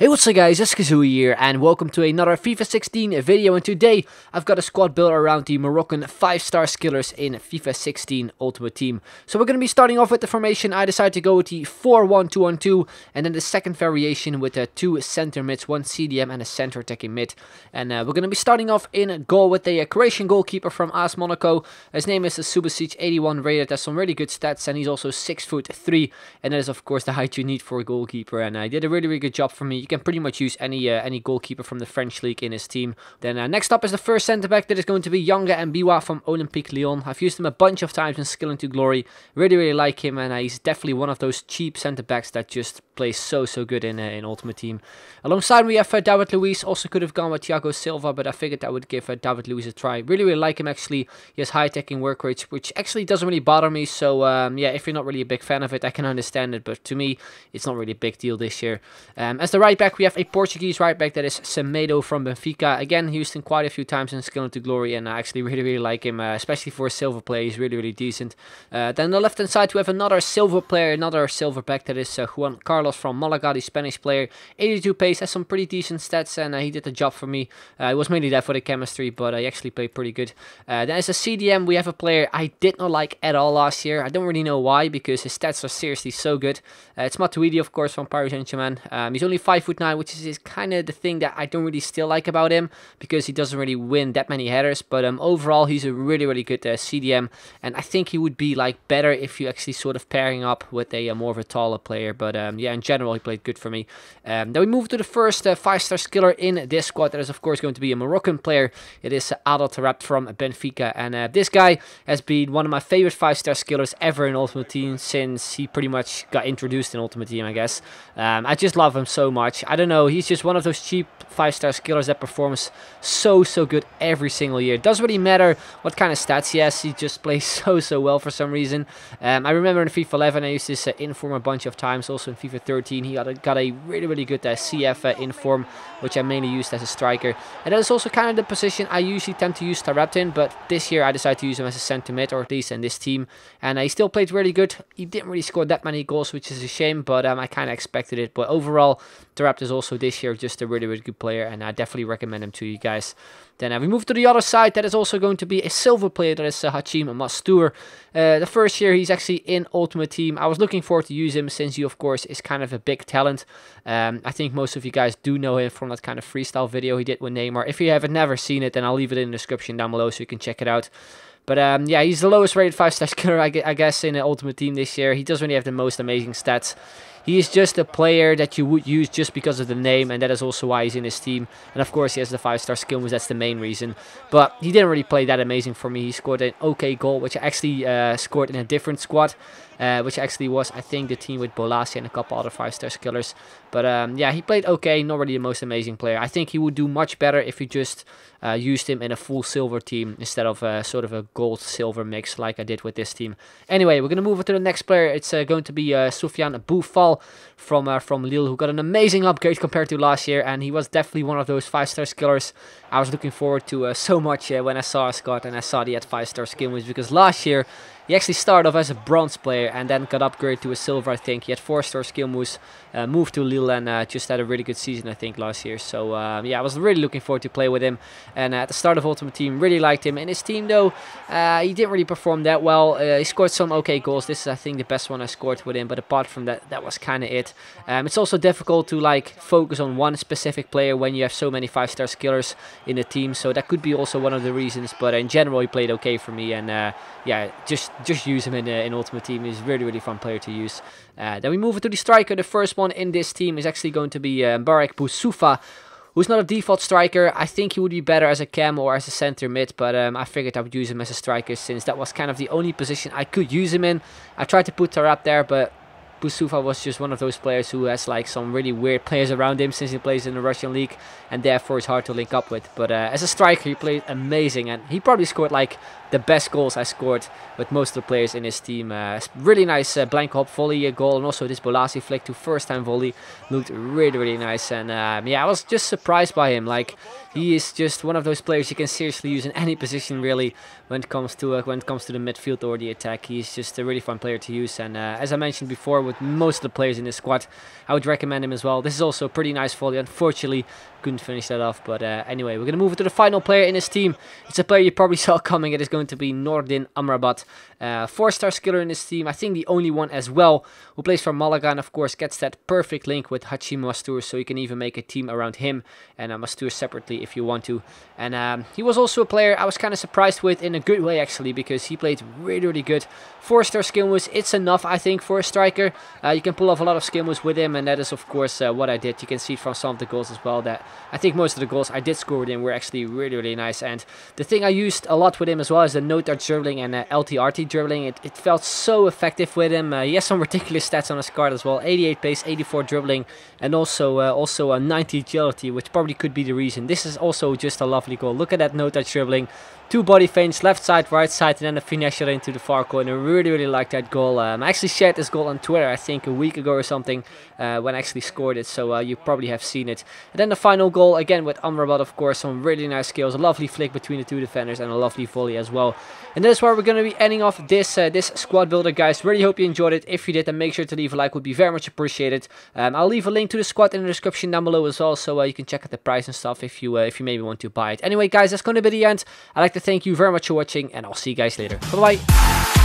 Hey, what's up guys, it's Kazooie here and welcome to another FIFA 16 video, and today I've got a squad built around the Morrocan 5-star skillers in FIFA 16 Ultimate Team. So we're going to be starting off with the formation. I decided to go with the 4-1-2-1-2 and then the second variation with the 2 center mids, 1 CDM and a center attacking mid. And we're going to be starting off in goal with a Croatian goalkeeper from AS Monaco. His name is Subasic, 81 rated, has some really good stats, and he's also 6'3", and that is of course the height you need for a goalkeeper, and he did a really good job for me. You can pretty much use any goalkeeper from the French league in his team. Then next up is the first centre back. That is going to be Younger and Biwa from Olympique Lyon. I've used him a bunch of times in Skill into Glory. Really like him, and he's definitely one of those cheap centre backs that just plays so good in Ultimate Team. Alongside we have David LUIZ. Also could have gone with Thiago Silva, but I figured I would give David LUIZ a try. Really like him actually. He has high attacking work rates, which actually doesn't really bother me. So yeah, if you're not really a big fan of it, I can understand it, but to me it's not really a big deal this year. As the right back we have a Portuguese right back, that is Semedo from Benfica. Again, used him quite a few times in Skill into Glory, and I actually really like him, especially for a silver player. He's really decent. Then on the left hand side we have another silver player, another silver back, that is Juan Carlos from Malaga, the Spanish player. 82 pace, has some pretty decent stats, and he did the job for me. It was mainly there for the chemistry, but he actually played pretty good. Then as a CDM we have a player I did not like at all last year. I don't really know why, because his stats are seriously so good. It's Matuidi, of course, from Paris Saint-Germain. He's only 5'9", which is kind of the thing that I don't really still like about him, because he doesn't really win that many headers. But overall he's a really good CDM, and I think he would be like better if you actually sort of pairing up with a more of a taller player. But yeah, in general he played good for me. Then we move to the first 5-star skiller in this squad. That is of course going to be a Moroccan player. It is Untitled from Benfica, and this guy has been one of my favorite 5-star skillers ever in Ultimate Team since he pretty much got introduced in Ultimate Team, I guess. I just love him so much. I don't know, he's just one of those cheap 5-star skillers that performs so good every single year. It doesn't really matter what kind of stats he has, he just plays so well for some reason. I remember in FIFA 11 I used this inform a bunch of times. Also in FIFA 13 he got a really good CF inform, which I mainly used as a striker, and that is also kind of the position I usually tend to use Taraped in, but this year I decided to use him as a centre mid, or at least in this team, and he still played really good. He didn't really score that many goals, which is a shame, but I kind of expected it. But overall Taraped is also this year just a really good player, and I definitely recommend him to you guys. Then we move to the other side. That is also going to be a silver player. That is Hachim Mastour. The first year he's actually in Ultimate Team. I was looking forward to use him since he of course is kind of a big talent. I think most of you guys do know him from that kind of freestyle video he did with Neymar. If you haven't never seen it, then I'll leave it in the description down below so you can check it out. But yeah, he's the lowest rated 5-star skiller I guess in the Ultimate Team this year. He doesn't really have the most amazing stats. He is just a player that you would use just because of the name, and that is also why he's in his team. And of course he has the 5-star skill moves, that's the main reason. But he didn't really play that amazing for me. He scored an okay goal, which I actually scored in a different squad. Which actually was, I think, the team with Bolasie and a couple other 5-star skillers. But yeah, he played okay, not really the most amazing player. I think he would do much better if you just used him in a full silver team instead of sort of a gold-silver mix like I did with this team. Anyway, we're going to move on to the next player. It's going to be Soufiane Boufal from Lille, who got an amazing upgrade compared to last year, and he was definitely one of those 5-star skillers I was looking forward to so much when I saw a squad and I saw he had 5-star skill moves, because last year he actually started off as a bronze player and then got upgraded to a silver, I think. He had 4-star skill moves, moved to Lille, and just had a really good season, I think, last year. So yeah, I was really looking forward to play with him. And at the start of Ultimate Team, really liked him. In his team, though, he didn't really perform that well. He scored some okay goals. This is, I think, the best one I scored with him. But apart from that, that was kind of it. It's also difficult to like focus on one specific player when you have so many 5-star skillers in the team. So that could be also one of the reasons. But in general, he played okay for me. And yeah, just use him in Ultimate Team. He's a really fun player to use. Then we move to the striker. The first one in this team is actually going to be Mbarek Boussoufa, who's not a default striker. I think he would be better as a cam or as a center mid, but I figured I would use him as a striker since that was kind of the only position I could use him in. I tried to put Tarap there, but Boussoufa was just one of those players who has like some really weird players around him since he plays in the Russian league, and therefore it's hard to link up with. But as a striker he played amazing, and he probably scored like the best goals I scored with most of the players in his team. Really nice blank hop volley goal, and also this Bolasie flick to first time volley looked really nice. And yeah, I was just surprised by him. Like, he is just one of those players you can seriously use in any position really when it comes to the midfield or the attack. He's just a really fun player to use, and as I mentioned before, with most of the players in this squad, I would recommend him as well. This is also a pretty nice volley. Unfortunately, couldn't finish that off, but anyway, we're gonna move to the final player in his team. It's a player you probably saw coming. It is going to be AMRABAT, 4-star skiller in his team. I think the only one as well who plays for Malaga, and of course gets that perfect link with Mastour, so you can even make a team around him and Mastour separately if you want to. And he was also a player I was kind of surprised with in a good way actually, because he played really good. 4-star skill moves, it's enough I think for a striker. You can pull off a lot of skill moves with him, and that is of course what I did. You can see from some of the goals as well that I think most of the goals I did score with him were actually really nice. And the thing I used a lot with him as well is the no-touch dribbling and LTRT dribbling. It felt so effective with him. He has some ridiculous stats on his card as well: 88 pace, 84 dribbling, and also a 90 agility, which probably could be the reason. This is also just a lovely goal. Look at that no-touch dribbling. 2 body feints, left side, right side, and then a finesse into the far corner. I really like that goal. I actually shared this goal on Twitter, I think a week ago or something, when I actually scored it, so you probably have seen it. And then the final goal, again with AMRABAT, of course, some really nice skills, a lovely flick between the 2 defenders, and a lovely volley as well. And that is where we're going to be ending off this this squad builder, guys. Really hope you enjoyed it. If you did, then make sure to leave a like, would be very much appreciated. I'll leave a link to the squad in the description down below as well, so you can check out the price and stuff if you maybe want to buy it. Anyway, guys, that's going to be the end. I'd like to thank you very much for watching, and I'll see you guys later. Bye bye.